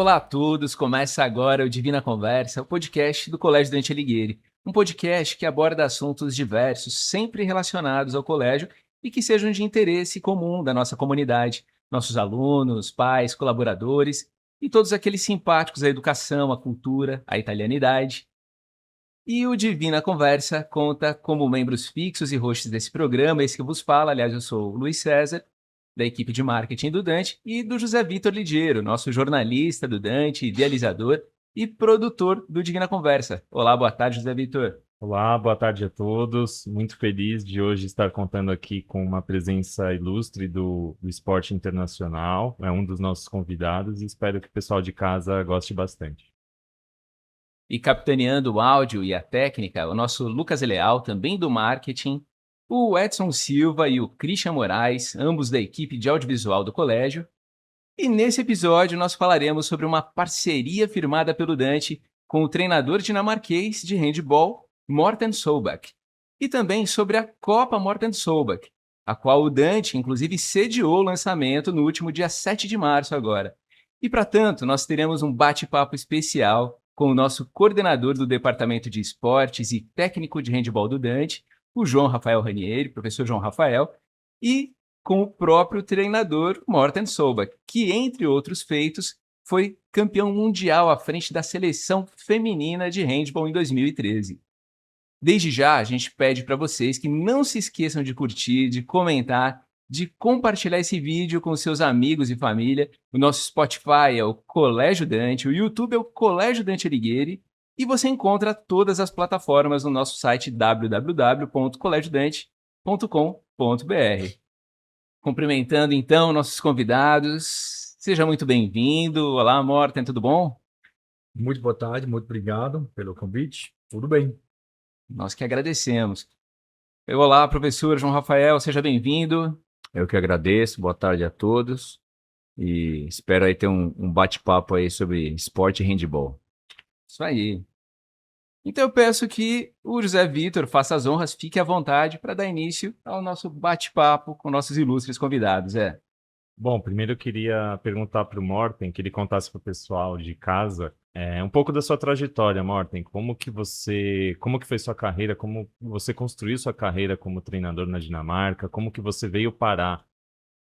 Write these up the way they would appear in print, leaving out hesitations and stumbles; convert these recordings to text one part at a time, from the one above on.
Olá a todos, começa agora o Divina Conversa, o podcast do Colégio Dante Alighieri. Um podcast que aborda assuntos diversos, sempre relacionados ao colégio e que sejam de interesse comum da nossa comunidade, nossos alunos, pais, colaboradores e todos aqueles simpáticos à educação, à cultura, à italianidade. E o Divina Conversa conta como membros fixos e hosts desse programa, esse que vos fala, aliás, eu sou o Luiz César, da equipe de marketing do Dante, e do José Vitor Lidiero, nosso jornalista do Dante, idealizador e produtor do Divina Conversa. Olá, boa tarde, José Vitor. Olá, boa tarde a todos. Muito feliz de hoje estar contando aqui com uma presença ilustre do esporte internacional. É um dos nossos convidados e espero que o pessoal de casa goste bastante. E capitaneando o áudio e a técnica, o nosso Lucas Leal, também do marketing, o Edson Silva e o Christian Moraes, ambos da equipe de audiovisual do colégio. E nesse episódio nós falaremos sobre uma parceria firmada pelo Dante com o treinador dinamarquês de handball, Morten Solbach, e também sobre a Copa Morten Solbach, a qual o Dante inclusive sediou o lançamento no último dia 7 de março agora. E para tanto, nós teremos um bate-papo especial com o nosso coordenador do Departamento de Esportes e técnico de handball do Dante, o João Rafael Ranieri, professor João Rafael, e com o próprio treinador Morten Solbach, que, entre outros feitos, foi campeão mundial à frente da seleção feminina de handball em 2013. Desde já, a gente pede para vocês que não se esqueçam de curtir, de comentar, de compartilhar esse vídeo com seus amigos e família. O nosso Spotify é o Colégio Dante, o YouTube é o Colégio Dante Alighieri, e você encontra todas as plataformas no nosso site www.colegiodante.com.br. Cumprimentando então nossos convidados. Seja muito bem-vindo. Olá, Morten, tudo bom? Muito boa tarde, muito obrigado pelo convite. Tudo bem. Nós que agradecemos. Olá, professor João Rafael, seja bem-vindo. Eu que agradeço, boa tarde a todos e espero aí ter um bate-papo aí sobre esporte e handball. Isso aí. Então eu peço que o José Vitor faça as honras, fique à vontade para dar início ao nosso bate-papo com nossos ilustres convidados. Bom, primeiro eu queria perguntar para o Morten, que ele contasse para o pessoal de casa um pouco da sua trajetória, Morten. Como que foi sua carreira, como você construiu sua carreira como treinador na Dinamarca, como que você veio parar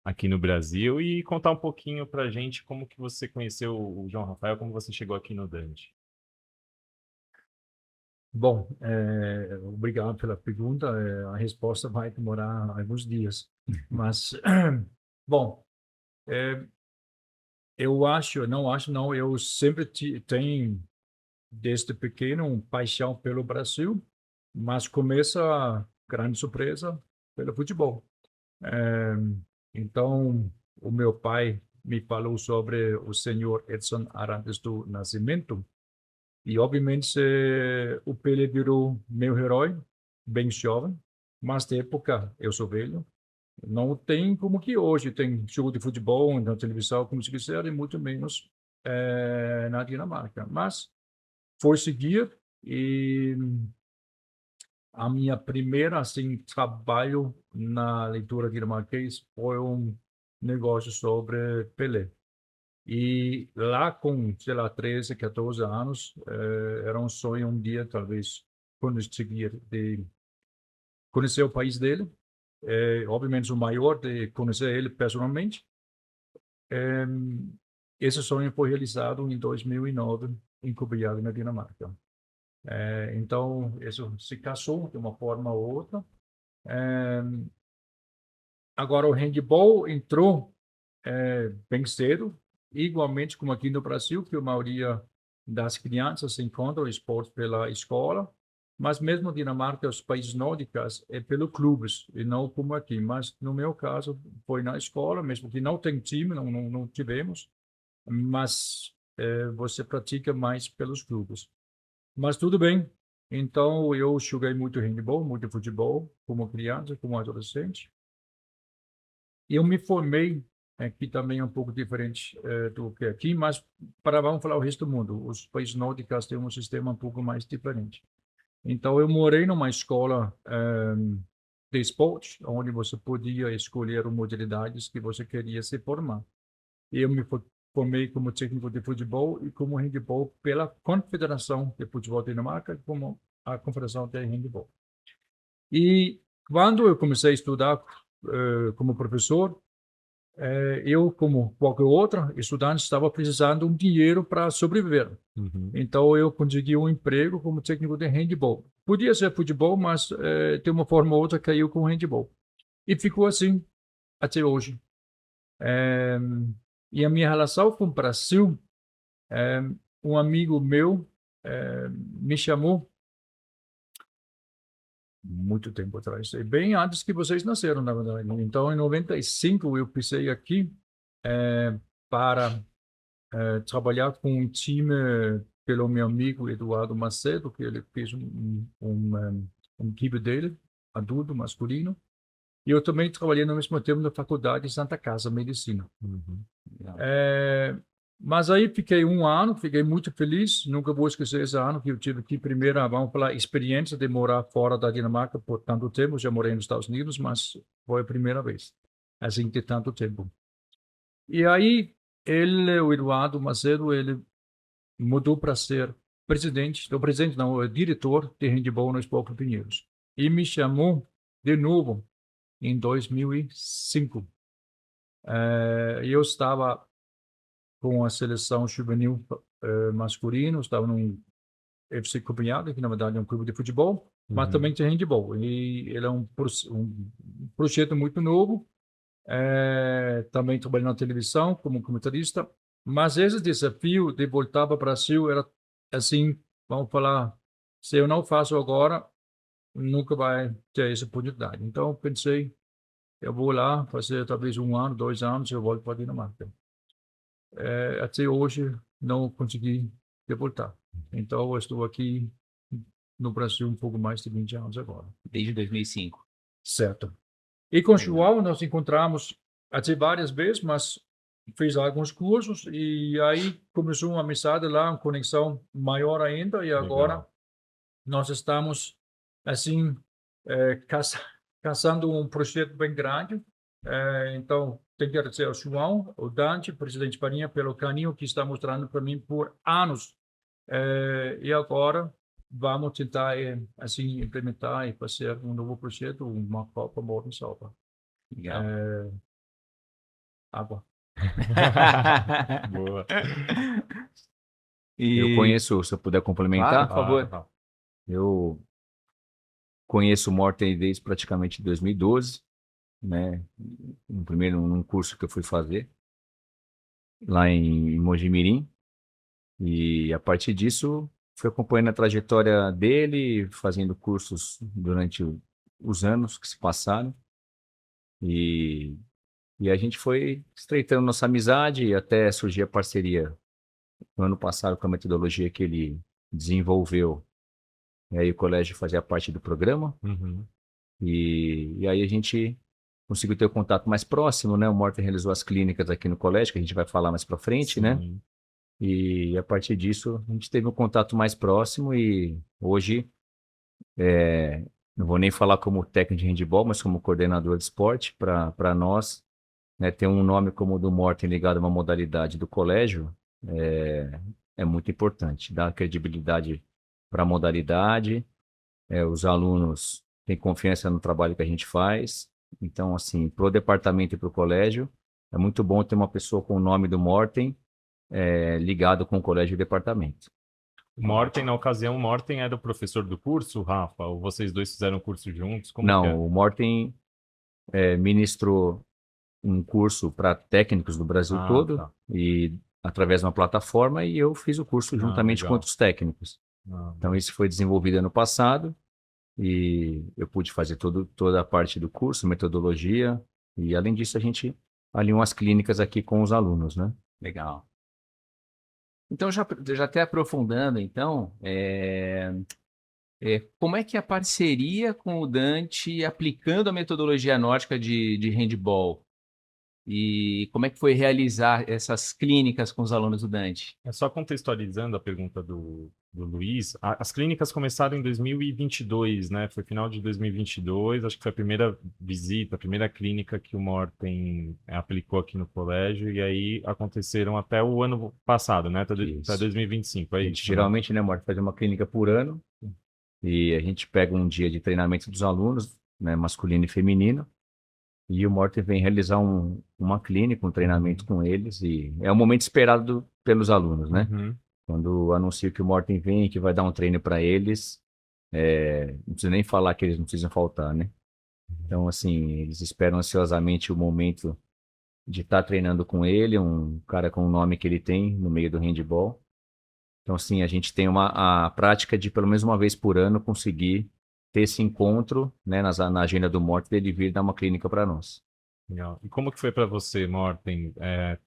aqui no Brasil e contar um pouquinho para a gente como que você conheceu o João Rafael, como você chegou aqui no Dante. Bom, obrigado pela pergunta. A resposta vai demorar alguns dias. Mas, bom, eu sempre tenho, desde pequeno, uma paixão pelo Brasil, mas começa, grande surpresa, pelo futebol. Então, o meu pai me falou sobre o senhor Edson Arantes do Nascimento, e, obviamente, o Pelé virou meu herói, bem jovem, mas na época eu sou velho. Não tem como que hoje tem jogo de futebol na televisão, como se quiser, e muito menos na Dinamarca. Mas foi seguir, e a minha primeira assim, trabalho na leitura dinamarquês foi um negócio sobre Pelé. E lá com, sei lá, 13, 14 anos, era um sonho um dia, talvez, conseguir de conhecer o país dele. Obviamente, o maior de conhecer ele pessoalmente. Esse sonho foi realizado em 2009, em Copenhague, na Dinamarca. Então, isso se casou de uma forma ou outra. Agora, o handball entrou bem cedo, igualmente como aqui no Brasil, que a maioria das crianças encontra o esporte pela escola, mas mesmo na Dinamarca, os países nórdicos, é pelo clubes, e não como aqui. Mas no meu caso, foi na escola, mesmo que não tem time, não tivemos, mas você pratica mais pelos clubes. Mas tudo bem. Então, eu joguei muito handball, muito futebol, como criança, como adolescente. Eu me formei, que também é um pouco diferente do que aqui, mas vamos falar o resto do mundo. Os países nórdicos têm um sistema um pouco mais diferente. Então, eu morei numa escola de esporte, onde você podia escolher as modalidades que você queria se formar. E eu me formei como técnico de futebol e como handebol pela Confederação de Futebol da Dinamarca, como a Confederação de Handebol. E quando eu comecei a estudar como professor, eu, como qualquer outro estudante, estava precisando de um dinheiro para sobreviver. Uhum. Então, eu consegui um emprego como técnico de handebol. Podia ser futebol, mas de uma forma ou outra caiu com handebol. E ficou assim até hoje. E a minha relação com o Brasil, um amigo meu me chamou muito tempo atrás, bem antes que vocês nasceram, na verdade. Então, em 95, eu pisei aqui para trabalhar com um time pelo meu amigo Eduardo Macedo, que ele fez um equipe dele, adulto, masculino. E eu também trabalhei no mesmo tempo na Faculdade de Santa Casa, Medicina. Uhum. Mas aí fiquei um ano, fiquei muito feliz. Nunca vou esquecer esse ano que eu tive aqui, primeira, vamos falar, experiência de morar fora da Dinamarca por tanto tempo. Já morei nos Estados Unidos, mas foi a primeira vez, assim, de tanto tempo. E aí, o Eduardo Macedo, ele mudou para ser presidente não, diretor de handebol no Esporte Pinheiros. E me chamou de novo em 2005. Eu estava com a seleção juvenil masculino, estava no FC Copenhague, que na verdade é um clube de futebol, mas também tem handebol. E ele é um projeto muito novo. Também trabalhei na televisão como comentarista, mas esse desafio de voltar para o Brasil era assim, vamos falar, se eu não faço agora, nunca vai ter essa oportunidade. Então, eu pensei, eu vou lá fazer talvez 1 ano, 2 anos, eu volto para a Dinamarca. Até hoje, não consegui voltar. Então, eu estou aqui no Brasil um pouco mais de 20 anos agora. Desde 2005. Certo. E com o João, nós encontramos até várias vezes, mas fiz alguns cursos e aí começou uma amizade lá, uma conexão maior ainda. E agora Legal. nós estamos, assim, caçando um projeto bem grande. Então, tem que agradecer ao João, ao Dante, presidente Parinha, pelo caminho que está mostrando para mim por anos. E agora vamos tentar, assim, implementar e fazer um novo projeto, uma Copa Morten Salva. Legal. Água. Boa. Eu conheço, se eu puder complementar, Claro, por favor. Claro. eu conheço o Morten desde praticamente 2012, né? Num curso que eu fui fazer lá em Mojimirim. E a partir disso, fui acompanhando a trajetória dele, fazendo cursos durante os anos que se passaram. E a gente foi estreitando nossa amizade até surgir a parceria no ano passado com a metodologia que ele desenvolveu. E aí o colégio fazia parte do programa. Uhum. E aí a gente conseguiu ter o contato mais próximo, né? O Morten realizou as clínicas aqui no colégio, que a gente vai falar mais para frente, né? Sim. E a partir disso a gente teve um contato mais próximo e hoje não vou nem falar como técnico de handebol, mas como coordenador de esporte. Para nós, né, ter um nome como o do Morten ligado a uma modalidade do colégio é muito importante, dá credibilidade para a modalidade, os alunos têm confiança no trabalho que a gente faz. Então, assim, para o departamento e para o colégio, é muito bom ter uma pessoa com o nome do Morten ligado com o colégio e o departamento. O Morten, na ocasião, o Morten era o professor do curso, Rafa? Ou vocês dois fizeram o curso juntos? Como que é? Não, o Morten ministrou um curso para técnicos do Brasil todo, tá. e através de uma plataforma, e eu fiz o curso juntamente com legal. outros técnicos. Então, isso foi desenvolvido ano passado e eu pude fazer toda a parte do curso, metodologia, e além disso, a gente alinhou as clínicas aqui com os alunos, né? Legal. Então, já até aprofundando, então, como é que é a parceria com o Dante aplicando a metodologia nórdica de handball? E como é que foi realizar essas clínicas com os alunos do Dante? É só contextualizando a pergunta do Luiz, as clínicas começaram em 2022, né? Foi final de 2022, acho que foi a primeira visita, a primeira clínica que o Morten aplicou aqui no colégio, e aí aconteceram até o ano passado, né? Até Isso. 2025, A é gente isso, né? geralmente, né, Marta, faz uma clínica por ano e a gente pega um dia de treinamento dos alunos, né, masculino e feminino, e o Morten vem realizar uma clínica, um treinamento com eles, e é o momento esperado pelos alunos, né? Uhum. Quando anuncio que o Morten vem e que vai dar um treino para eles, não precisa nem falar que eles não precisam faltar, né? Então, assim, eles esperam ansiosamente o momento de estar treinando com ele, um cara com o nome que ele tem no meio do handball. Então, assim, a gente tem a prática de pelo menos uma vez por ano conseguir ter esse encontro, né, na agenda do Morten, dele vir dar uma clínica para nós. Legal. E como que foi para você, Morten,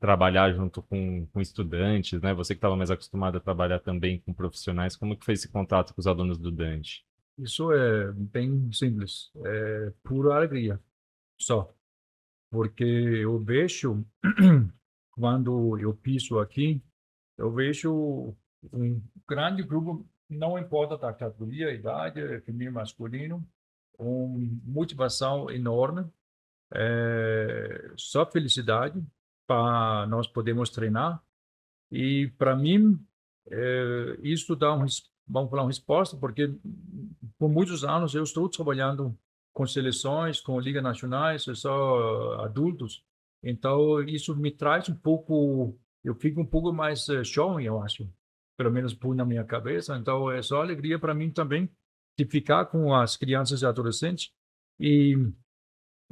trabalhar junto com estudantes, né? Você que estava mais acostumado a trabalhar também com profissionais, como que foi esse contato com os alunos do Dante? Isso é bem simples, é pura alegria, só. Porque eu vejo, quando eu piso aqui, eu vejo um grande grupo, não importa da categoria, idade, feminino, masculino, uma motivação enorme, só felicidade para nós podermos treinar. E para mim, isso dá vamos falar, uma resposta, porque por muitos anos eu estou trabalhando com seleções, com ligas nacionais, só adultos. Então, isso me traz um pouco, eu fico um pouco mais jovem, eu acho, pelo menos por na minha cabeça. Então, é só alegria para mim também de ficar com as crianças e adolescentes e,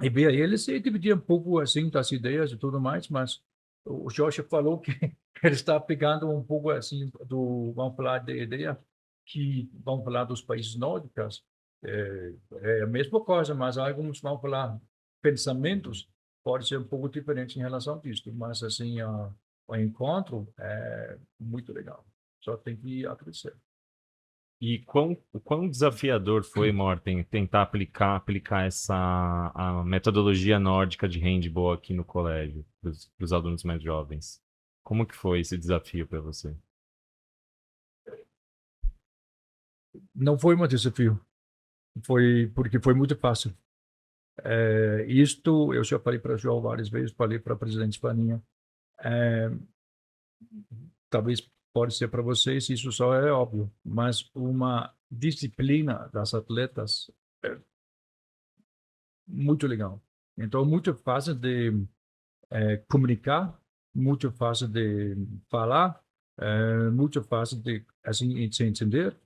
e ver eles e dividir um pouco assim das ideias e tudo mais, mas o Jorge falou que ele está pegando um pouco assim vamos falar da ideia que vamos falar dos países nórdicos, é a mesma coisa, mas alguns vamos falar pensamentos pode ser um pouco diferente em relação a isso, mas assim o encontro é muito legal. Só tem que agradecer. E o quão desafiador foi, Morten, tentar aplicar a metodologia nórdica de handball aqui no colégio, para os alunos mais jovens? Como que foi esse desafio para você? Não foi um desafio, foi porque foi muito fácil. Isto eu já falei para o João várias vezes, falei para a presidente Spaninha. Talvez pode ser para vocês, isso só é óbvio, mas uma disciplina das atletas é muito legal. Então, muito fácil de comunicar, muito fácil de falar, muito fácil de assim se entender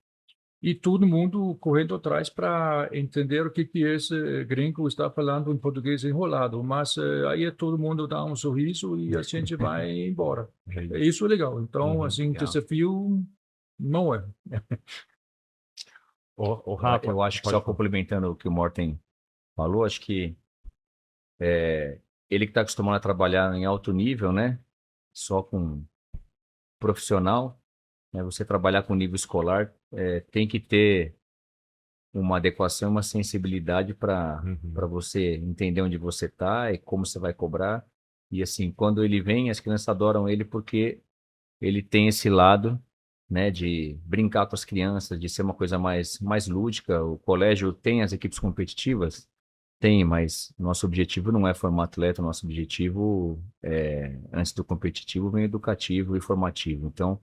e todo mundo correndo atrás para entender o que esse gringo está falando em português enrolado, mas aí todo mundo dá um sorriso e a gente vai embora. Isso é legal. Então, assim, legal. desafio não é. O Rafa, Eu acho que pode só falar. complementando o que o Morten falou, acho que ele que está acostumado a trabalhar em alto nível, né? Só com profissional, né? Você trabalhar com nível escolar, tem que ter uma adequação, uma sensibilidade para Uhum. você entender onde você está e como você vai cobrar. E assim, quando ele vem, as crianças adoram ele porque ele tem esse lado, né, de brincar com as crianças, de ser uma coisa mais lúdica. O colégio tem as equipes competitivas? Tem, mas nosso objetivo não é formar atleta, nosso objetivo antes do competitivo, vem educativo e formativo. Então,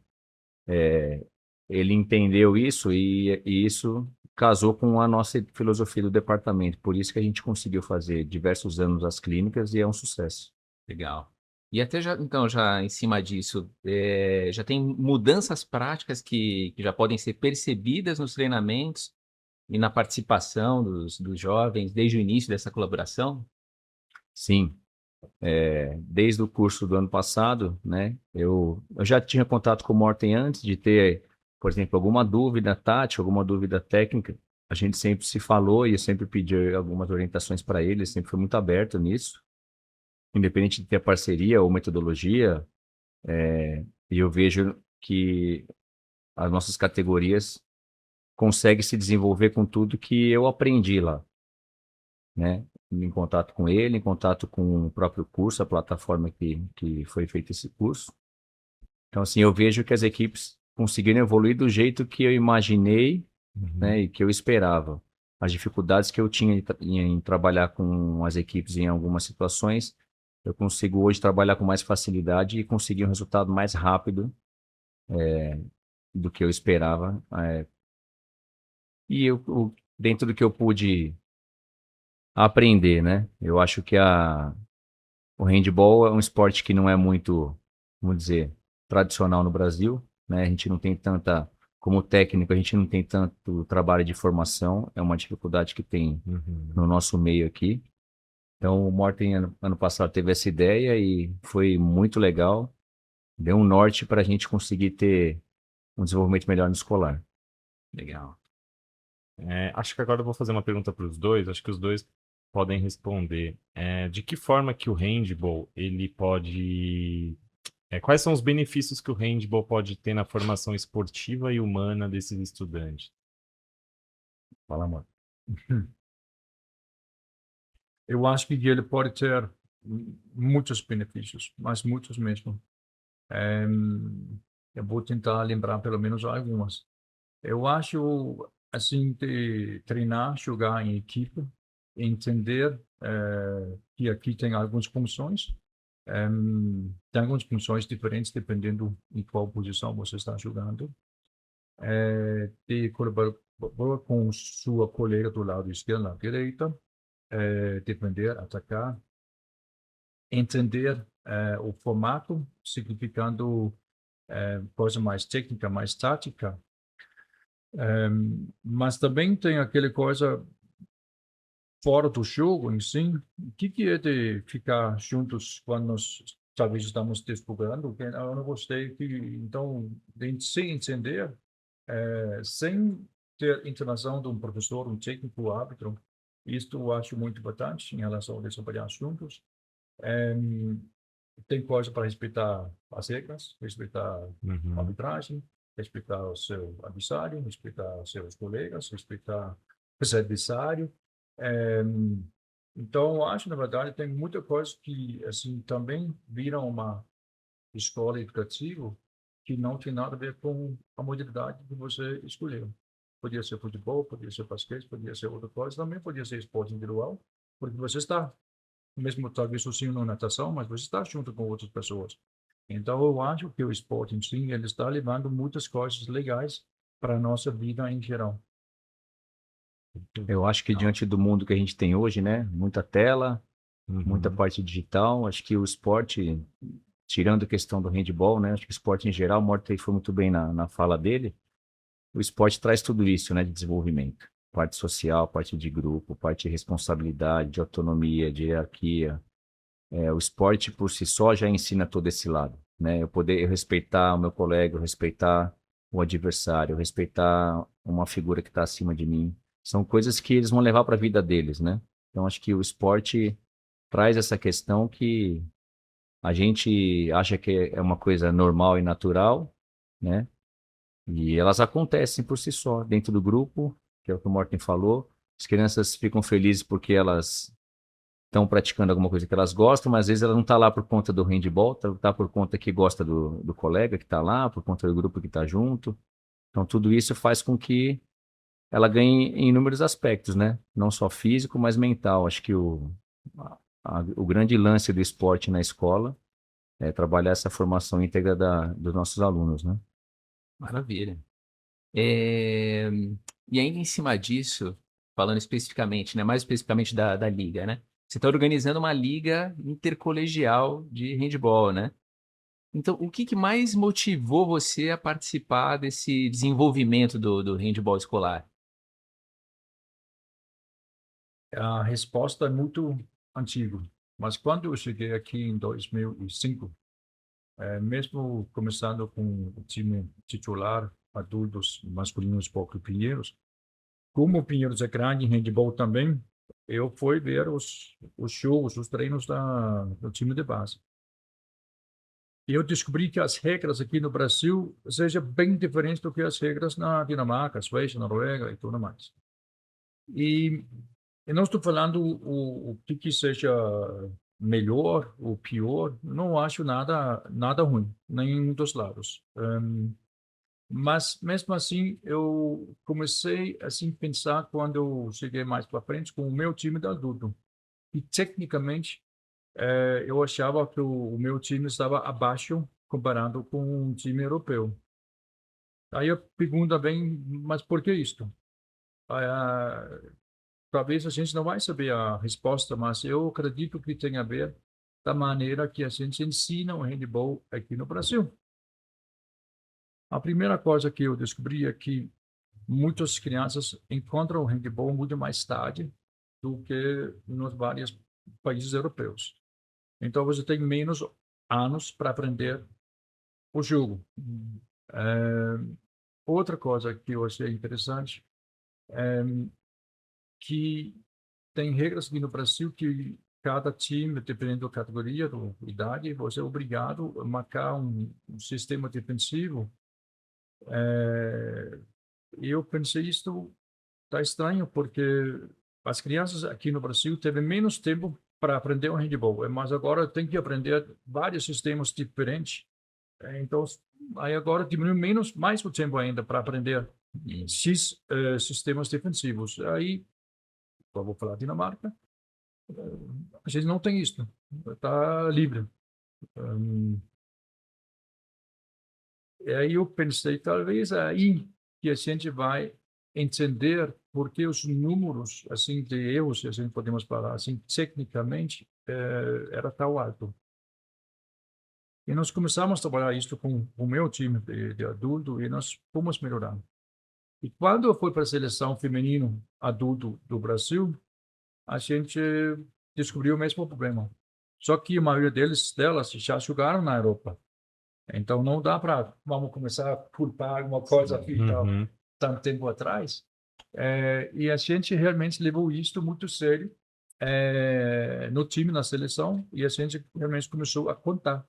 ele entendeu isso e isso casou com a nossa filosofia do departamento. Por isso que a gente conseguiu fazer diversos anos as clínicas e é um sucesso. Legal. E até já, então, já em cima disso, já tem mudanças práticas que já podem ser percebidas nos treinamentos e na participação dos jovens desde o início dessa colaboração? Sim, desde o curso do ano passado, né, eu já tinha contato com o Morten antes de ter, por exemplo, alguma dúvida tática, alguma dúvida técnica. A gente sempre se falou e eu sempre pedi algumas orientações para ele, sempre foi muito aberto nisso, independente de ter parceria ou metodologia. E eu vejo que as nossas categorias conseguem se desenvolver com tudo que eu aprendi lá, né? em contato com ele, em contato com o próprio curso, a plataforma que foi feito esse curso. Então, assim, eu vejo que as equipes conseguiram evoluir do jeito que eu imaginei, né, e que eu esperava. As dificuldades que eu tinha em trabalhar com as equipes em algumas situações, eu consigo hoje trabalhar com mais facilidade e conseguir um resultado mais rápido do que eu esperava. E dentro do que eu pude aprender, né? Eu acho que o handball é um esporte que não é muito, vamos dizer, tradicional no Brasil, né? A gente não tem tanta, como técnico, a gente não tem tanto trabalho de formação, é uma dificuldade que tem no nosso meio aqui. Então, o Morten, ano passado, teve essa ideia e foi muito legal. Deu um norte para a gente conseguir ter um desenvolvimento melhor no escolar. Legal. Acho que agora eu vou fazer uma pergunta para os dois, acho que os dois podem responder. De que forma que o handball, ele pode... quais são os benefícios que o handball pode ter na formação esportiva e humana desses estudantes? Fala, amor. Eu acho que ele pode ter muitos benefícios, mas muitos mesmo. Eu vou tentar lembrar pelo menos algumas. Eu acho, assim, de treinar, jogar em equipe, entender que aqui tem algumas funções. Tem algumas funções diferentes dependendo em qual posição você está jogando. De colaborar com sua colega do lado esquerdo, na direita, defender, atacar, entender o formato, significando coisa mais técnica, mais tática, mas também tem aquela coisa fora do jogo em si. O que é de ficar juntos quando nós talvez estamos disputando? Eu não gostei que, então, de se entender, sem ter interação de um professor, um técnico, árbitro, isto eu acho muito importante em relação a trabalhar juntos. Tem coisa para respeitar as regras, respeitar a arbitragem, respeitar o seu adversário, respeitar seus colegas, respeitar o seu adversário. Então, eu acho, na verdade, tem muita coisa que, assim, também viram uma escola educativa que não tem nada a ver com a modalidade que você escolheu. Podia ser futebol, podia ser basquete, podia ser outra coisa, também podia ser esporte individual, porque você está, mesmo talvez sozinho na natação, mas você está junto com outras pessoas. Então, eu acho que o esporte em si, ele está levando muitas coisas legais para a nossa vida em geral. Eu acho que diante do mundo que a gente tem hoje, né? Muita tela, muita parte digital, acho que o esporte, tirando a questão do handball, né? Acho que o esporte em geral, o Morten foi muito bem na fala dele, o esporte traz tudo isso, né? De desenvolvimento. Parte social, parte de grupo, parte de responsabilidade, de autonomia, de hierarquia. O esporte por si só já ensina todo esse lado, né? Eu respeitar o meu colega, eu respeitar o adversário, eu respeitar uma figura que está acima de mim. São coisas que eles vão levar para a vida deles, né? Então, acho que o esporte traz essa questão que a gente acha que é uma coisa normal e natural, né? E elas acontecem por si só, dentro do grupo, que é o que o Morten falou. As crianças ficam felizes porque elas estão praticando alguma coisa que elas gostam, mas às vezes ela não está lá por conta do handball, tá por conta que gosta do colega que está lá, por conta do grupo que está junto. Então, tudo isso faz com que ela ganhe em inúmeros aspectos, né? Não só físico, mas mental. Acho que o grande lance do esporte na escola é trabalhar essa formação íntegra dos nossos alunos, né? Maravilha. E ainda em cima disso, falando especificamente, né, mais especificamente da liga, né? Você está organizando uma liga intercolegial de handball, né? Então, o que mais motivou você a participar desse desenvolvimento do handball escolar? A resposta é muito antiga, mas quando eu cheguei aqui em 2005, mesmo começando com o time titular, adultos masculinos pouco Pinheiros, como o Pinheiros é grande em handball também, eu fui ver os shows, os treinos do time de base. E eu descobri que as regras aqui no Brasil sejam bem diferentes do que as regras na Dinamarca, Suécia, Noruega e tudo mais. E Eu não estou falando o que seja melhor ou pior, não acho nada ruim, nenhum dos lados. Mas mesmo assim, eu comecei assim pensar quando eu cheguei mais para frente com o meu time de adulto. E tecnicamente, eu achava que o meu time estava abaixo comparado com um time europeu. Aí eu pergunto bem, mas por que isto? Ah, talvez a gente não vai saber a resposta, mas eu acredito que tem a ver da maneira que a gente ensina o handebol aqui no Brasil. A primeira coisa que eu descobri é que muitas crianças encontram o handebol muito mais tarde do que nos vários países europeus. Então você tem menos anos para aprender o jogo. Outra coisa que eu achei interessante é que tem regras aqui no Brasil que cada time, dependendo da categoria, da idade, você é obrigado a marcar um sistema defensivo. Eu pensei, isto está estranho, porque as crianças aqui no Brasil teve menos tempo para aprender o handebol, mas agora tem que aprender vários sistemas diferentes. Então, aí agora diminui mais o tempo ainda para aprender X sistemas defensivos. Aí, eu vou falar Dinamarca, a gente não tem isso, está livre. E aí eu pensei, talvez aí que a gente vai entender por que os números assim de erros, se a gente podemos falar assim, tecnicamente, era tão alto. E nós começamos a trabalhar isso com o meu time de adulto e nós fomos melhorando. E quando eu fui para a seleção feminino adulto do Brasil, a gente descobriu o mesmo problema. Só que a maioria delas já jogaram na Europa. Então não dá para vamos começar a culpar alguma coisa aqui tanto tempo atrás. E a gente realmente levou isso muito sério no time, na seleção, e a gente realmente começou a contar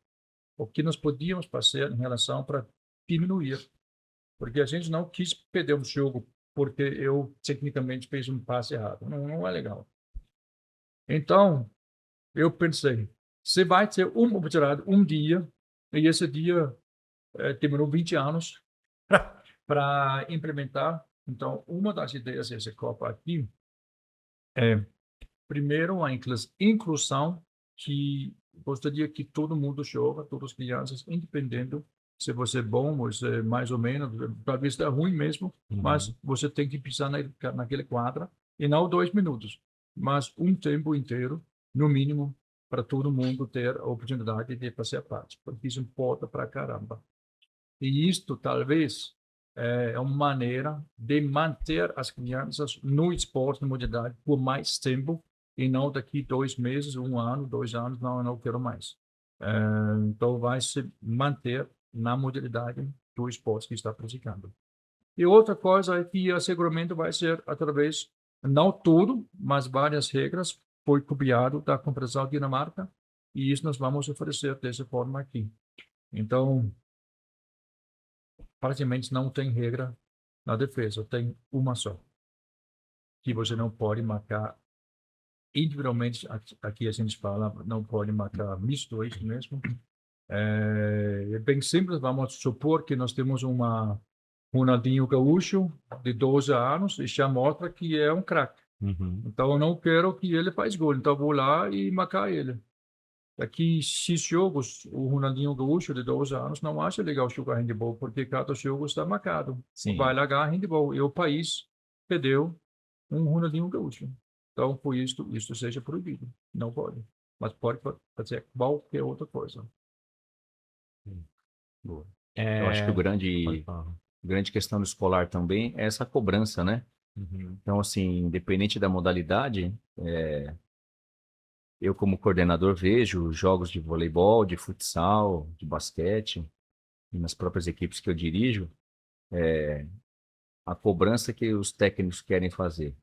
o que nós podíamos fazer em relação para diminuir. Porque a gente não quis perder um jogo porque eu tecnicamente fiz um passe errado. Não é legal. Então, eu pensei, você vai ter uma oportunidade, um dia, e esse dia demorou 20 anos para implementar. Então, uma das ideias dessa Copa aqui é, primeiro, a inclusão, que gostaria que todo mundo joga, todas as crianças, independente se você é bom ou se é mais ou menos, talvez está ruim mesmo, mas você tem que pisar naquele quadra, e não 2 minutos, mas um tempo inteiro, no mínimo, para todo mundo ter a oportunidade de fazer parte, porque isso importa para caramba. E isto, talvez, é uma maneira de manter as crianças no esporte, na modalidade, por mais tempo, e não daqui 2 meses, 1 ano, 2 anos, não quero mais. Então, vai se manter na modalidade do esporte que está praticando. E outra coisa é que o asseguramento vai ser através, não tudo, mas várias regras, foi copiado da Confederação Dinamarca, e isso nós vamos oferecer dessa forma aqui. Então, praticamente não tem regra na defesa, tem uma só, que você não pode marcar individualmente, aqui a gente fala, não pode marcar misto, é isso mesmo. É bem simples, vamos supor que nós temos uma Ronaldinho Gaúcho de 12 anos e já mostra que é um craque. Então eu não quero que ele faz gol, então eu vou lá e marcar ele. Daqui 6 jogos, o Ronaldinho Gaúcho de 12 anos não acha legal jogar handebol, porque cada jogo está marcado. Sim. Vai largar handebol. E o país perdeu um Ronaldinho Gaúcho. Então, por isso seja proibido. Não pode. Mas pode fazer qualquer outra coisa. Boa. Eu acho que grande questão do escolar também é essa cobrança, né? Então, assim, independente da modalidade, eu como coordenador vejo jogos de voleibol, de futsal, de basquete, e nas próprias equipes que eu dirijo, a cobrança que os técnicos querem fazer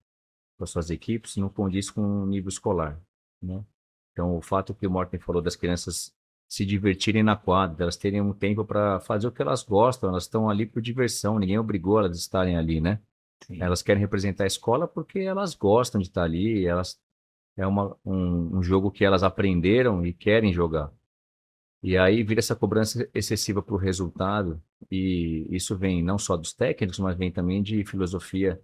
com as suas equipes não condiz com o nível escolar, né? Então, o fato que o Morten falou das crianças se divertirem na quadra, elas terem um tempo para fazer o que elas gostam, elas estão ali por diversão, ninguém obrigou elas a estarem ali, né? Sim. Elas querem representar a escola porque elas gostam de estar ali, é um jogo que elas aprenderam e querem jogar. E aí vira essa cobrança excessiva para o resultado, e isso vem não só dos técnicos, mas vem também de filosofia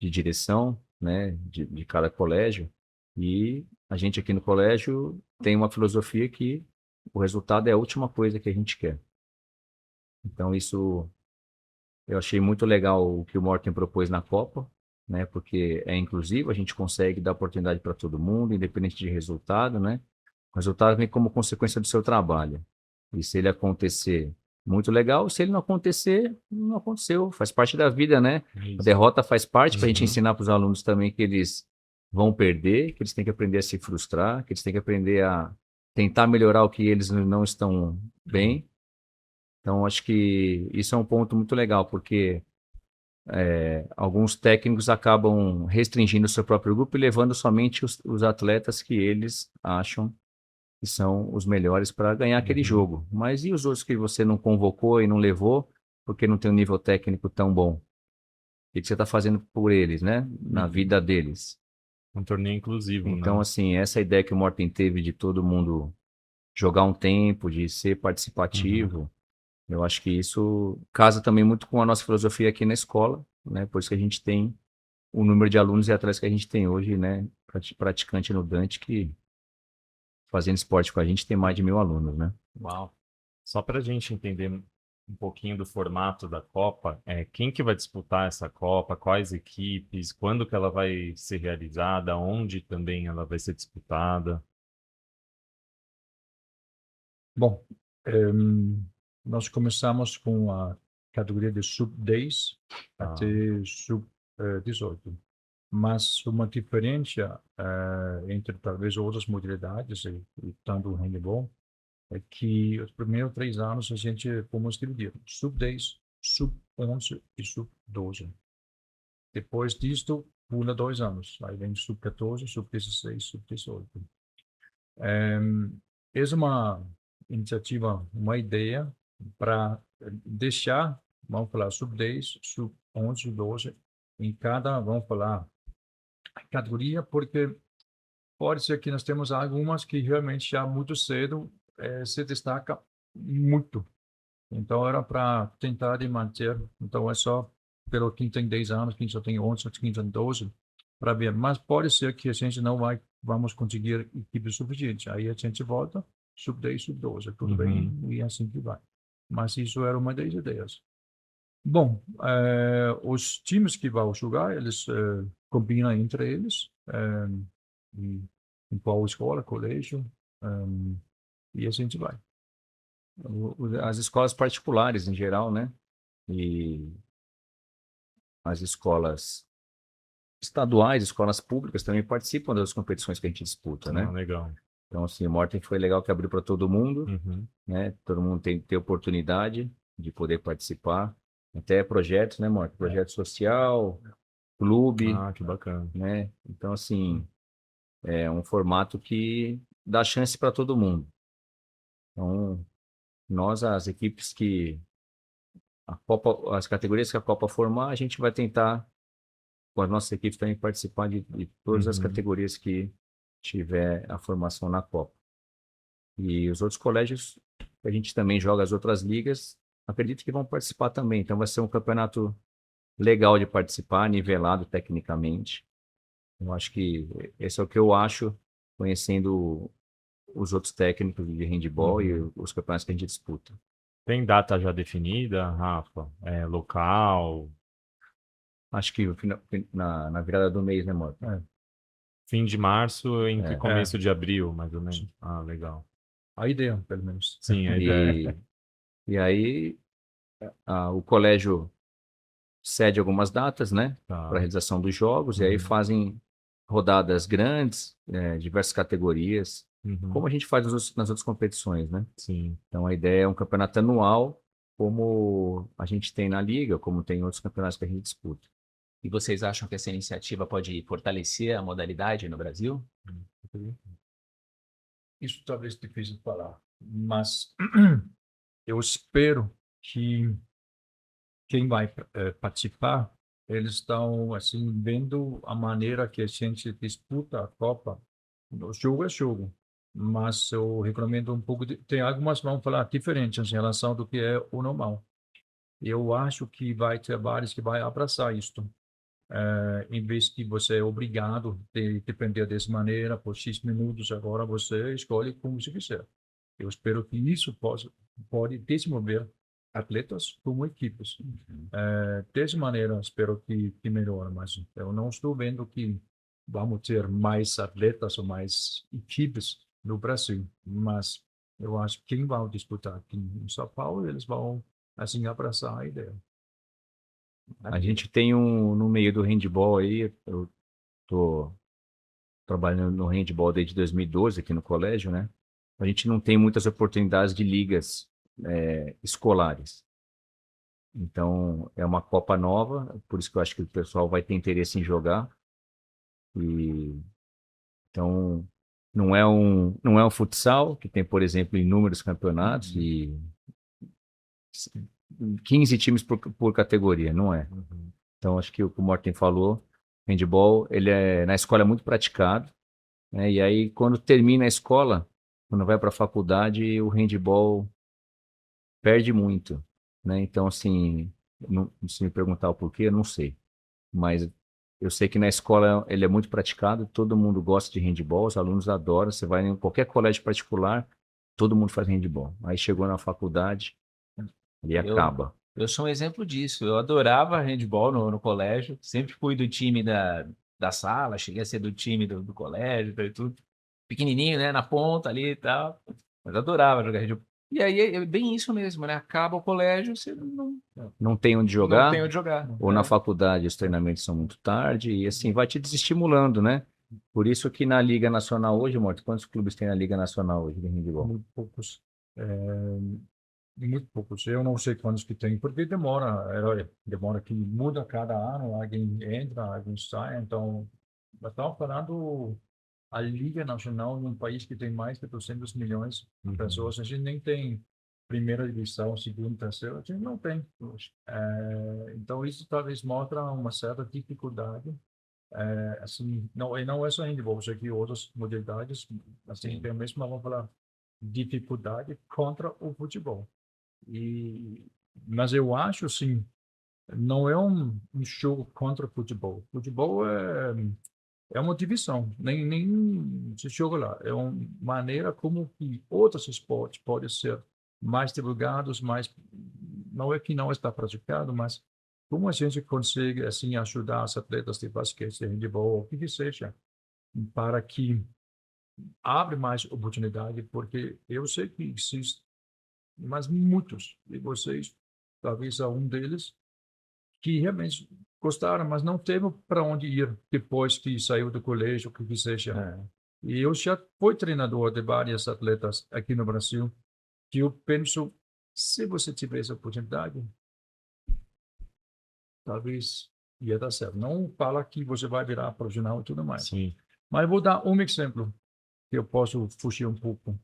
de direção, né, de cada colégio. E a gente aqui no colégio tem uma filosofia que o resultado é a última coisa que a gente quer. Então isso eu achei muito legal o que o Morten propôs na Copa, né, porque é inclusivo, a gente consegue dar oportunidade para todo mundo, independente de resultado, né? O resultado vem como consequência do seu trabalho. E se ele acontecer, muito legal. Se ele não acontecer, não aconteceu. Faz parte da vida, né? A Isso. derrota faz parte para a gente Uhum. ensinar para os alunos também que eles vão perder, que eles têm que aprender a se frustrar, que eles têm que aprender a tentar melhorar o que eles não estão bem. Então, acho que isso é um ponto muito legal, porque alguns técnicos acabam restringindo o seu próprio grupo e levando somente os atletas que eles acham que são os melhores para ganhar aquele Uhum. jogo. Mas e os outros que você não convocou e não levou porque não tem um nível técnico tão bom? O que você está fazendo por eles, né? Na Uhum. vida deles. Um torneio inclusivo, Então, né? assim, essa ideia que o Morten teve de todo mundo jogar um tempo, de ser Uhum. participativo, eu acho que isso casa também muito com a nossa filosofia aqui na escola, né? Por isso que a gente tem o número de alunos e atletas que a gente tem hoje, né? Praticante no Dante, que fazendo esporte com a gente tem mais de 1.000 alunos, né? Uau. Só para a gente entender um pouquinho do formato da Copa, quem que vai disputar essa Copa, quais equipes, quando que ela vai ser realizada, onde também ela vai ser disputada? Bom, nós começamos com a categoria de sub-10 até Ah, sub-18. Mas uma diferença entre talvez outras modalidades, e tanto o handebol, é que os primeiros 3 anos a gente fomos divididos, sub-10, sub-11 e sub-12. Depois disto, pula 2 anos. Aí vem sub-14, sub-16, sub-18. Essa é uma iniciativa, uma ideia para deixar, vamos falar, sub-10, sub-11, sub-12, em cada, vamos falar, categoria, porque pode ser que nós temos algumas que realmente já muito cedo se destaca muito. Então era para tentar de manter. Então é só pelo quem tem 10 anos, quem só tem 11, quem tem 12, para ver. Mas pode ser que a gente não vamos conseguir equipe suficiente. Aí a gente volta, sub-10, sub-12, tudo bem, uhum. e assim que vai. Mas isso era uma das ideias. Bom, os times que vão jogar, eles combinam entre eles, em qual escola, colégio, e a gente vai. As escolas particulares em geral, né? E as escolas estaduais, escolas públicas também participam das competições que a gente disputa, Ah, né? legal. Então, assim, o Morten foi legal que abriu para todo mundo, Uhum. né? Todo mundo tem que ter oportunidade de poder participar. Até projetos, né, Morten? Projeto social, clube, Ah, que bacana. né? Então, assim, é um formato que dá chance para todo mundo. Então, nós, as equipes que a Copa, as categorias que a Copa formar, a gente vai tentar, com as nossas equipes, também participar de todas as Uhum. categorias que tiver a formação na Copa. E os outros colégios, a gente também joga as outras ligas, acredito que vão participar também. Então vai ser um campeonato legal de participar, nivelado tecnicamente. Eu acho que esse é o que eu acho, conhecendo os outros técnicos de handball e Uhum. os campeonatos que a gente disputa. Tem data já definida, Rafa? Local? Acho que na virada do mês, né, amor? Fim de março, entre É. começo de abril, mais ou menos. Ah, legal. A ideia, pelo menos. Sim, a ideia. E, e aí o colégio cede algumas datas, né, para a Tá. realização dos jogos, e aí Uhum. fazem rodadas grandes, diversas categorias, como Uhum. a gente faz nas outras competições, né? Sim. Então a ideia é um campeonato anual, como a gente tem na liga, como tem em outros campeonatos que a gente disputa. E vocês acham que essa iniciativa pode fortalecer a modalidade no Brasil? Isso talvez é difícil de falar, mas eu espero que quem vai participar eles estão assim vendo a maneira que a gente disputa a Copa. O jogo é jogo, mas eu recomendo um pouco tem algumas vão falar diferentes em relação do que é o normal. Eu acho que vai ter vários que vai abraçar isto. Em vez que você é obrigado a depender dessa maneira por X minutos, agora você escolhe como você quiser. Eu espero que isso pode desenvolver atletas como equipes. Dessa maneira, espero que melhore, mas eu não estou vendo que vamos ter mais atletas ou mais equipes no Brasil, mas eu acho que quem vai disputar aqui em São Paulo, eles vão, assim, abraçar a ideia. A gente tem no meio do handball aí, eu tô trabalhando no handball desde 2012 aqui no colégio, né? A gente não tem muitas oportunidades de ligas escolares. Então, é uma Copa nova, por isso que eu acho que o pessoal vai ter interesse em jogar. E, então, não é um futsal, que tem, por exemplo, inúmeros campeonatos e 15 times por categoria, não é. Então, acho que o que o Morten falou, handball, ele na escola é muito praticado, né? E aí, quando termina a escola, quando vai para a faculdade, o handball perde muito, né? Então, assim, se me perguntar o porquê, eu não sei. Mas eu sei que na escola ele é muito praticado, todo mundo gosta de handball, os alunos adoram. Você vai em qualquer colégio particular, todo mundo faz handball. Aí chegou na faculdade, ele Eu, acaba. eu sou um exemplo disso. Eu adorava handball no colégio, sempre fui do time da sala, cheguei a ser do time do colégio e tudo. Pequenininho, né, na ponta ali e tal. Mas adorava jogar handball. E aí é bem isso mesmo, né? Acaba o colégio, você Não tem onde não jogar, tem onde jogar. ou na faculdade os treinamentos são muito tarde, e assim vai te desestimulando, né? Por isso que na Liga Nacional hoje, Morto, quantos clubes tem na Liga Nacional hoje de handball? Muito poucos. Muito poucos. Eu não sei quantos que tem, porque demora que muda cada ano, alguém entra, alguém sai. Então, nós estamos falando a Liga Nacional num país que tem mais de 200 milhões de pessoas. A gente nem tem primeira divisão, segunda, terceira, a gente não tem. Então, isso talvez mostra uma certa dificuldade. Assim, não, e não é só handball, isso aqui outras modalidades, assim, tem a mesma, vamos falar, dificuldade contra o futebol. Mas eu acho, assim, não é um jogo contra o futebol. Futebol é uma divisão, nem se joga lá. É uma maneira como que outros esportes podem ser mais divulgados, mais, não é que não está praticado, mas como a gente consegue, assim, ajudar os atletas de basquete, de handebol, o que seja, para que abre mais oportunidade, porque eu sei que existe, mas muitos de vocês, talvez a um deles, que realmente gostaram, mas não teve para onde ir depois que saiu do colégio, o que seja. E eu já fui treinador de vários atletas aqui no Brasil, que eu penso, se você tivesse a oportunidade, talvez ia dar certo. Não fala que você vai virar profissional e tudo mais. Sim. Mas eu vou dar um exemplo que eu posso fugir um pouco.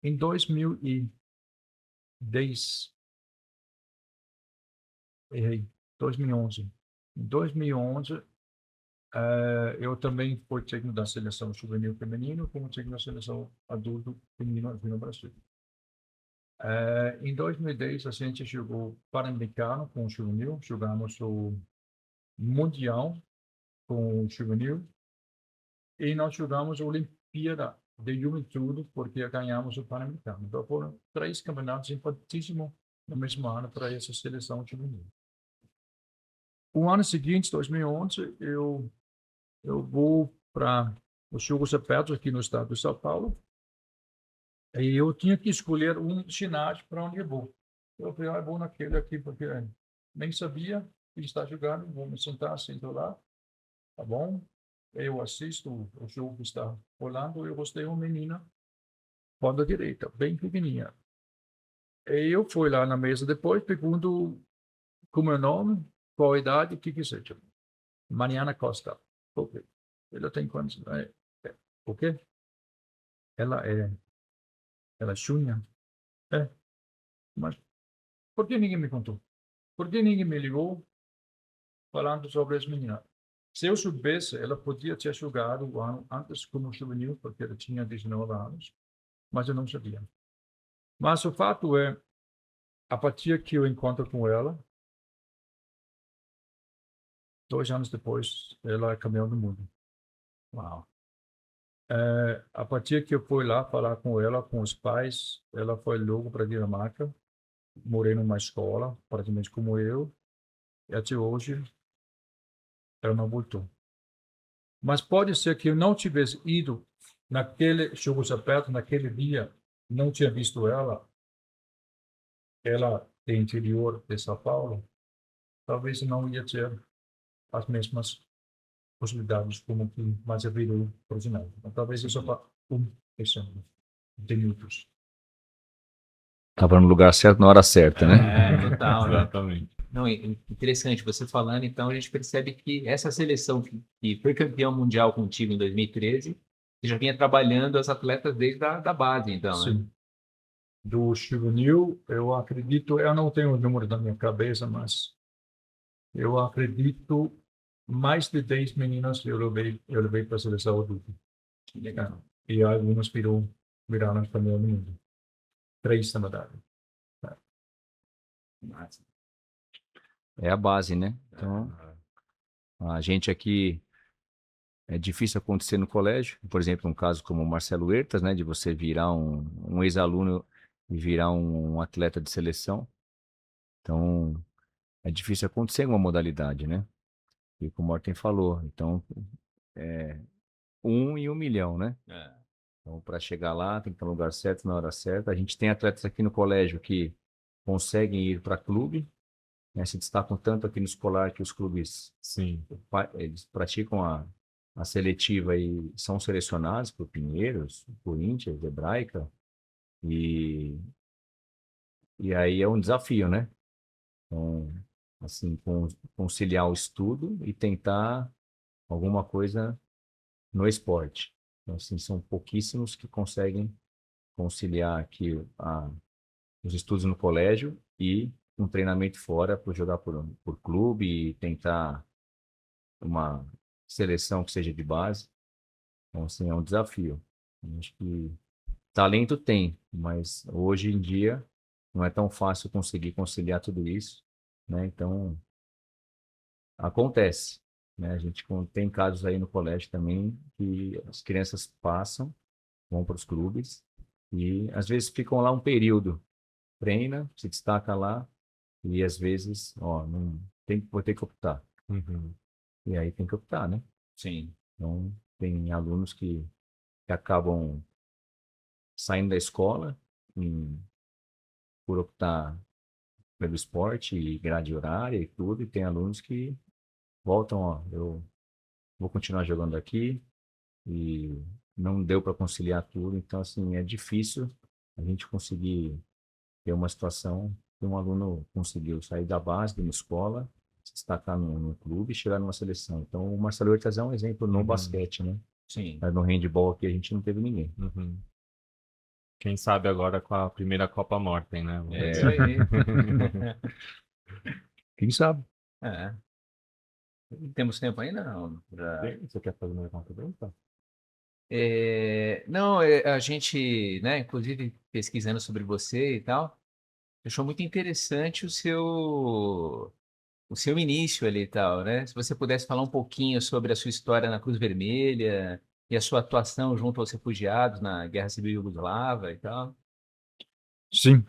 Em 2010, errei, 2011. Em 2011, eu também fui técnico da seleção juvenil feminino, como técnico da seleção adulto feminino aqui no Brasil. Em 2010, a gente jogou Pan-Americano com o juvenil, jogamos o Mundial com o juvenil e nós jogamos a Olimpíada de Juventude porque ganhamos o Pan-Americano. Então foram 3 campeonatos importantíssimos no mesmo ano para essa seleção juvenil. O ano seguinte, 2011, eu vou para os Jogos Abertos aqui no estado de São Paulo e eu tinha que escolher um ginásio para onde eu vou. Eu falei, eu vou naquele aqui porque nem sabia que está jogando, vou me sentar, sento lá, tá bom? Eu assisto o jogo que está rolando, eu gostei de uma menina, ponta direita, bem pequenininha. E eu fui lá na mesa depois, pergunto como é o nome, qual a idade, o que seja. Mariana Costa. Ok. Ela tem quantos? O quê? Ela é júnior? Mas por que ninguém me contou? Porque ninguém me ligou falando sobre essa menina. Se eu soubesse, ela podia ter jogado o ano antes como juvenil, porque ela tinha 19 anos, mas eu não sabia. Mas o fato é, a partir que eu encontro com ela, 2 anos depois, ela é campeã do mundo. Uau. A partir que eu fui lá falar com ela, com os pais, ela foi logo para a Dinamarca, morei numa escola, praticamente como eu, e até hoje ela não voltou. Mas pode ser que eu não tivesse ido naquele jogo aberto, naquele dia, não tinha visto ela, ela é interior de São Paulo, talvez eu não ia ter as mesmas possibilidades como que mais virou profissional. Mas talvez eu só para exemplo, de outros. Tava no lugar certo na hora certa, né? Total, né? Exatamente. Não, interessante você falando, então a gente percebe que essa seleção que foi campeão mundial contigo em 2013, você já vinha trabalhando as atletas desde da base, então, né? Sim. Do juvenil, eu acredito, eu não tenho o número na minha cabeça, mas eu acredito mais de 10 meninas eu levei para a seleção adulta. Que legal. E algumas viraram campeão do mundo. 3, na verdade. Massa. É a base, né? Então, a gente aqui é difícil acontecer no colégio. Por exemplo, um caso como o Marcelo Huertas, né? De você virar um ex-aluno e virar um atleta de seleção. Então, é difícil acontecer em uma modalidade, né? E como o Morten falou, então, é 1 em 1 milhão, né? É. Então, para chegar lá, tem que estar no lugar certo, na hora certa. A gente tem atletas aqui no colégio que conseguem ir para clube, né? Se destacam tanto aqui no escolar que os clubes, Sim. eles praticam a seletiva e são selecionados por Pinheiros, Corinthians, Hebraica, e, e aí é um desafio, né? Então, assim, conciliar o estudo e tentar alguma coisa no esporte. Então, assim, são pouquíssimos que conseguem conciliar aqui os estudos no colégio e um treinamento fora para jogar por clube e tentar uma seleção que seja de base. Então, assim, é um desafio. Eu acho que talento tem, mas hoje em dia não é tão fácil conseguir conciliar tudo isso, né? Então, acontece, né? A gente tem casos aí no colégio também que as crianças passam, vão para os clubes e às vezes ficam lá um período, treina, se destaca lá e às vezes, ó, não vou ter que optar. Uhum. E aí tem que optar, né? Sim. Então, tem alunos que acabam saindo da escola por optar pelo esporte e grade horária e tudo, e tem alunos que voltam, ó, eu vou continuar jogando aqui e não deu para conciliar tudo, então assim, é difícil a gente conseguir ter uma situação que um aluno conseguiu sair da base de uma escola, se destacar num clube e chegar numa seleção. Então o Marcelo Huertas é um exemplo no basquete, né? Sim. Mas no handball aqui a gente não teve ninguém. Uhum. Quem sabe agora com a primeira Copa Morten, né? É isso aí. Quem sabe? É. Temos tempo ainda? Não, Você quer fazer uma pergunta? Não, a gente, né, inclusive pesquisando sobre você e tal, achou muito interessante o seu início ali e tal, né? Se você pudesse falar um pouquinho sobre a sua história na Cruz Vermelha e a sua atuação junto aos refugiados na Guerra Civil Iugoslava e tal. Sim.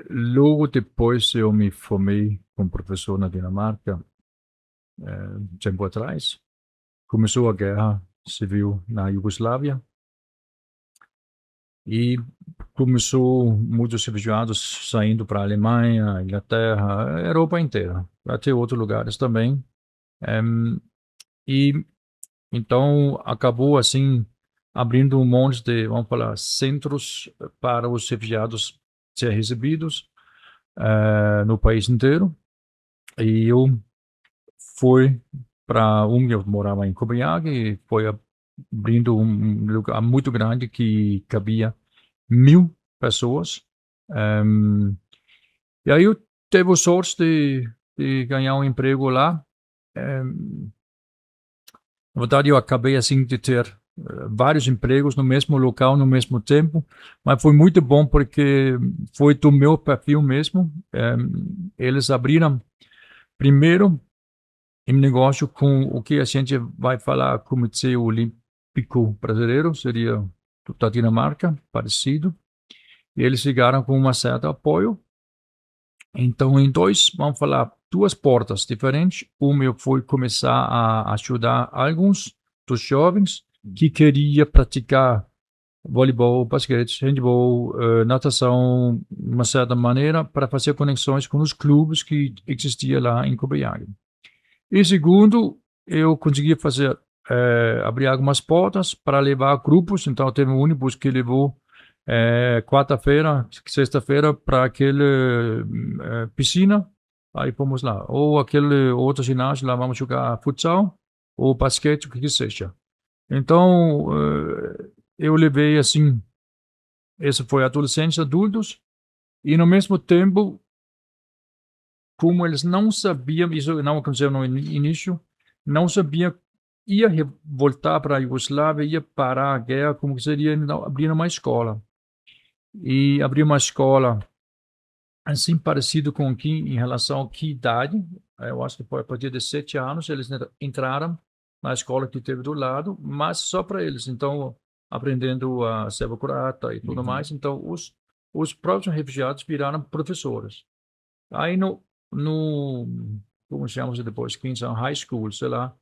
Logo depois eu me formei como professor na Dinamarca, tempo atrás. Começou a guerra civil na Iugoslávia e começou muitos refugiados saindo para a Alemanha, Inglaterra, Europa inteira, até outros lugares também. E então acabou assim abrindo um monte de, vamos falar, centros para os refugiados serem recebidos no país inteiro. E eu fui para eu morava em Copenhague, e foi abrindo um lugar muito grande que cabia 1.000 pessoas E aí eu tive sorte de ganhar um emprego lá. Na verdade, eu acabei assim de ter vários empregos no mesmo local, no mesmo tempo, mas foi muito bom porque foi do meu perfil mesmo. Eles abriram primeiro um negócio com o que a gente vai falar Comitê Olímpico Brasileiro, seria da Dinamarca, parecido. E eles chegaram com um certo apoio. Então, em vamos falar, duas portas diferentes. Uma eu fui começar a ajudar alguns dos jovens que queriam praticar voleibol, basquete, handball, natação, de uma certa maneira, para fazer conexões com os clubes que existiam lá em Copenhague. E segundo, eu consegui abrir algumas portas para levar grupos. Então, teve um ônibus que levou quarta-feira, sexta-feira, para aquele piscina. Aí fomos lá. Ou aquele outro ginásio, lá vamos jogar futsal, ou basquete, o que seja. Então, eu levei assim, esse foi adolescentes, adultos, e no mesmo tempo, como eles não sabiam, isso não aconteceu no início, não sabiam, ia voltar para a Iugoslávia, ia parar a guerra, como seria abrir uma escola. E abrir uma escola assim parecido com que em relação a que idade, eu acho que foi a partir de 7 anos eles entraram na escola que teve do lado, mas só para eles. Então, aprendendo a serva croata e tudo mais. Então, os próprios refugiados viraram professores. Aí como chamamos depois, 15 anos, high school, sei lá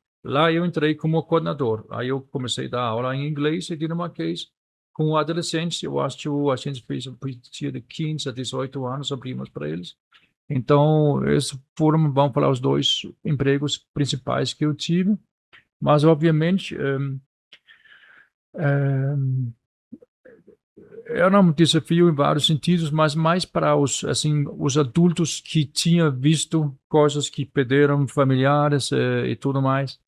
eu entrei como coordenador. Aí eu comecei a dar aula em inglês e dinamarquês com adolescentes. Eu acho que a gente fez a partir de 15 a 18 anos, abrimos para eles. Então, esses foram, vamos falar, os dois empregos principais que eu tive. Mas, obviamente, era um desafio em vários sentidos, mas mais para os adultos que tinham visto coisas que perderam familiares e tudo mais.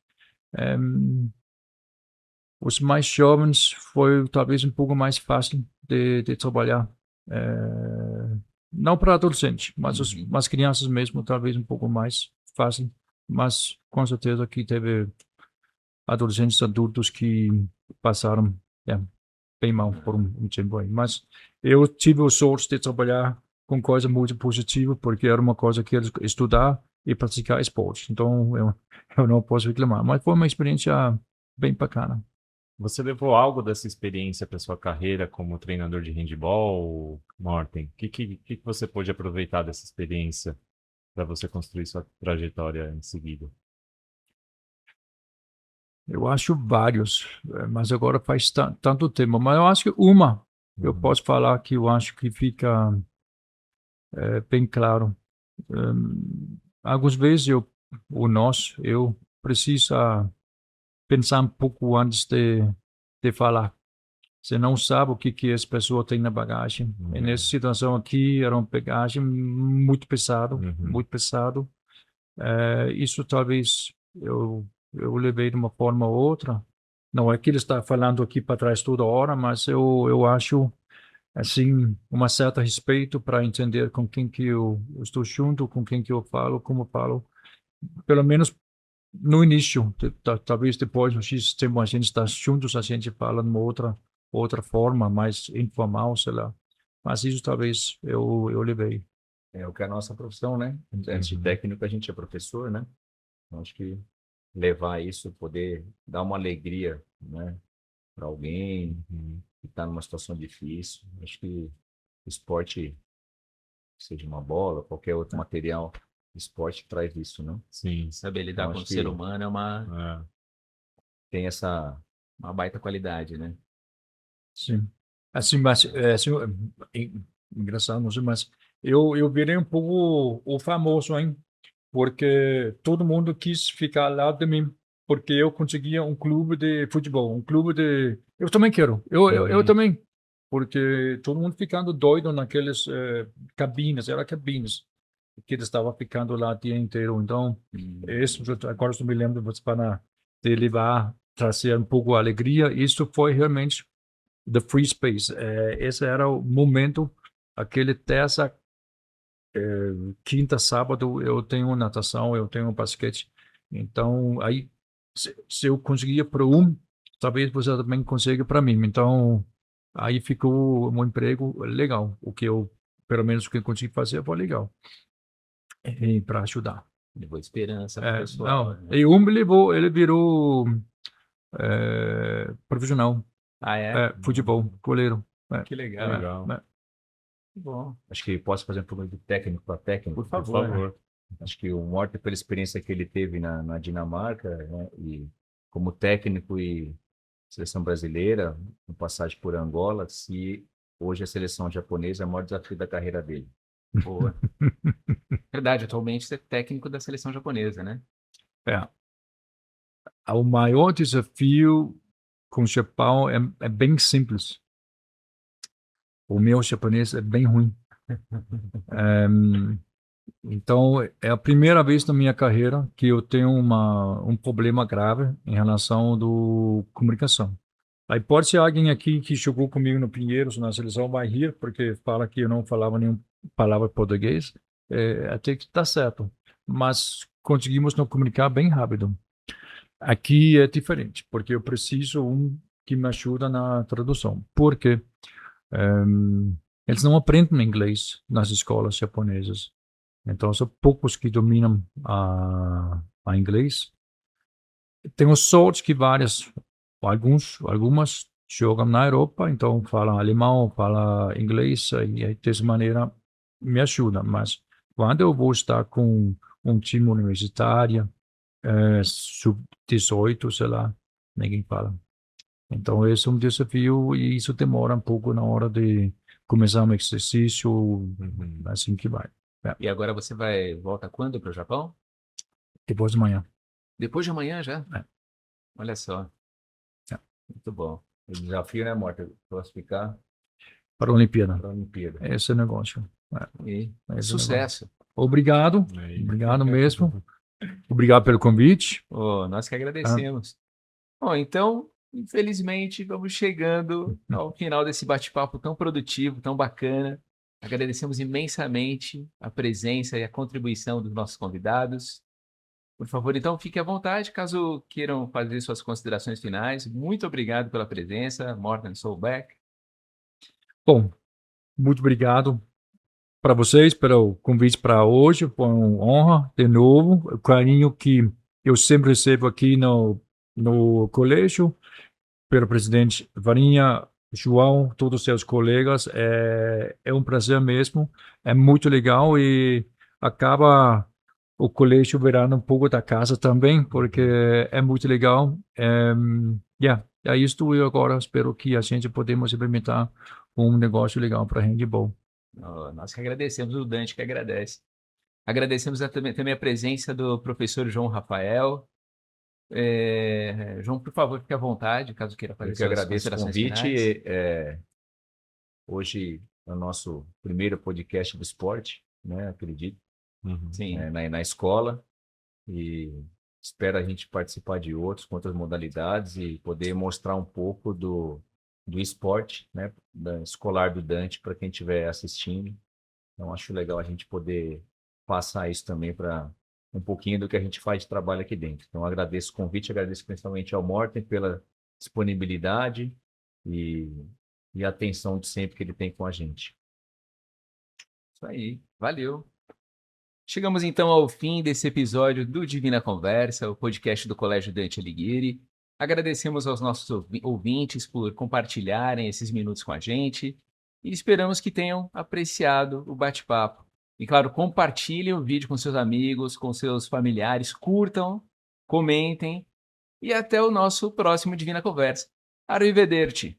Os mais jovens foi talvez um pouco mais fácil de trabalhar. Não para adolescentes, mas as crianças mesmo, talvez um pouco mais fácil. Mas com certeza que teve adolescentes, adultos que passaram bem mal por um tempo aí. Mas eu tive a sorte de trabalhar com coisa muito positiva, porque era uma coisa que eu estudar e praticar esporte. Então eu não posso reclamar. Mas foi uma experiência bem bacana. Você levou algo dessa experiência para sua carreira como treinador de handball, Morten? O que você pôde aproveitar dessa experiência para você construir sua trajetória em seguida? Eu acho vários, mas agora faz tanto tempo. Mas eu acho que eu posso falar que eu acho que fica bem claro. Algumas vezes eu preciso pensar um pouco antes de falar. Você não sabe o que essa pessoa tem na bagagem. E nessa situação aqui, era uma bagagem muito pesado, muito pesado. Isso talvez eu levei de uma forma ou outra. Não é que ele está falando aqui para trás toda hora, mas eu acho, assim, uma certa respeito para entender com quem que eu estou junto, com quem que eu falo, como falo. Pelo menos no início, talvez depois, no sistema, a gente está juntos, a gente fala de uma outra forma, mais informal, sei lá. Mas isso talvez eu levei. É o que é a nossa profissão, né? Antes de técnico, a gente é professor, né? Então, acho que levar isso, poder dar uma alegria, né, para alguém que está numa situação difícil. Acho que o esporte, seja uma bola, qualquer outro material, esporte traz isso, né? Sim. Saber lidar Então, com o acho ser que humano tem uma baita qualidade, né? Sim. Assim, mas, engraçado, não sei, mas eu virei um pouco o famoso, hein? Porque todo mundo quis ficar ao lado de mim, porque eu conseguia um clube de futebol, um clube de... Eu também quero, eu também. Porque todo mundo ficando doido naqueles cabines, era cabines, que eles estavam ficando lá o dia inteiro. Então, agora eu me lembro para de levar, trazer um pouco a alegria. Isso foi realmente the free space. Esse era o momento aquele terça, quinta, sábado, eu tenho natação, eu tenho basquete. Então, aí, se eu conseguia para talvez você também consiga para mim. Então, aí ficou um emprego legal. O que eu, pelo menos o que eu consegui fazer, foi legal. Para ajudar. Levou esperança pro pessoal. Não, Né? e ele virou profissional. Ah, é? Futebol, goleiro. Que legal. Legal. Bom. Acho que posso fazer um pouco de técnico para técnico. Por favor. Acho que o Morten, pela experiência que ele teve na Dinamarca, né, e como técnico e seleção brasileira, com passagem por Angola, se hoje a seleção japonesa é o maior desafio da carreira dele. Boa. Verdade, atualmente você é técnico da seleção japonesa, né? O maior desafio com o Japão é bem simples. O meu japonês é bem ruim. Então, é a primeira vez na minha carreira que eu tenho um problema grave em relação do comunicação. Aí pode ser alguém aqui que jogou comigo no Pinheiros, na seleção, vai rir, porque fala que eu não falava nenhuma palavra português. Até que tá certo. Mas conseguimos nos comunicar bem rápido. Aqui é diferente, porque eu preciso que me ajuda na tradução. Porque eles não aprendem inglês nas escolas japonesas. Então, são poucos que dominam a inglês. Tenho sorte que algumas jogam na Europa, então falam alemão, falam inglês, e dessa maneira me ajuda. Mas quando eu vou estar com um time universitário, sub-18, sei lá, ninguém fala. Então, esse é um desafio e isso demora um pouco na hora de começar um exercício, assim que vai. E agora você volta quando para o Japão? Depois de manhã. Depois de amanhã já? Olha só. Muito bom. O desafio, né, Morten? Classificar Para a Olimpíada. para a Olimpíada. Esse é o negócio. E Esse sucesso. Obrigado. Obrigado mesmo. Obrigado pelo convite. Nós que agradecemos. Bom, então, infelizmente, vamos chegando ao final desse bate-papo tão produtivo, tão bacana. Agradecemos imensamente a presença e a contribuição dos nossos convidados. Por favor, então, fique à vontade, caso queiram fazer suas considerações finais. Muito obrigado pela presença, Morten Solberg. Bom, muito obrigado para vocês pelo convite para hoje. Foi uma honra, de novo. O carinho que eu sempre recebo aqui no colégio, pelo presidente Varinha, João, todos os seus colegas. É um prazer mesmo. É muito legal e acaba o colégio virando um pouco da casa também, porque é muito legal. É isso e agora espero que a gente podemos implementar um negócio legal para handball. Nós que agradecemos, o Dante que agradece. Agradecemos também a presença do professor João Rafael. João, por favor, fique à vontade, caso queira fazer Eu que agradeço o considerações convite. finais. Hoje é o nosso primeiro podcast do esporte, né? Acredito, Sim. na escola. E espero a gente participar de outros, com outras modalidades e poder mostrar um pouco do esporte, né? Escolar do Dante para quem estiver assistindo. Então, acho legal a gente poder passar isso também para um pouquinho do que a gente faz de trabalho aqui dentro. Então, agradeço o convite, agradeço principalmente ao Morten pela disponibilidade e a atenção de sempre que ele tem com a gente. Isso aí, valeu. Chegamos então ao fim desse episódio do Divina Conversa, o podcast do Colégio Dante Alighieri. Agradecemos aos nossos ouvintes por compartilharem esses minutos com a gente e esperamos que tenham apreciado o bate-papo. E claro, compartilhem o vídeo com seus amigos, com seus familiares, curtam, comentem e até o nosso próximo Divina Conversa. Arrivederci!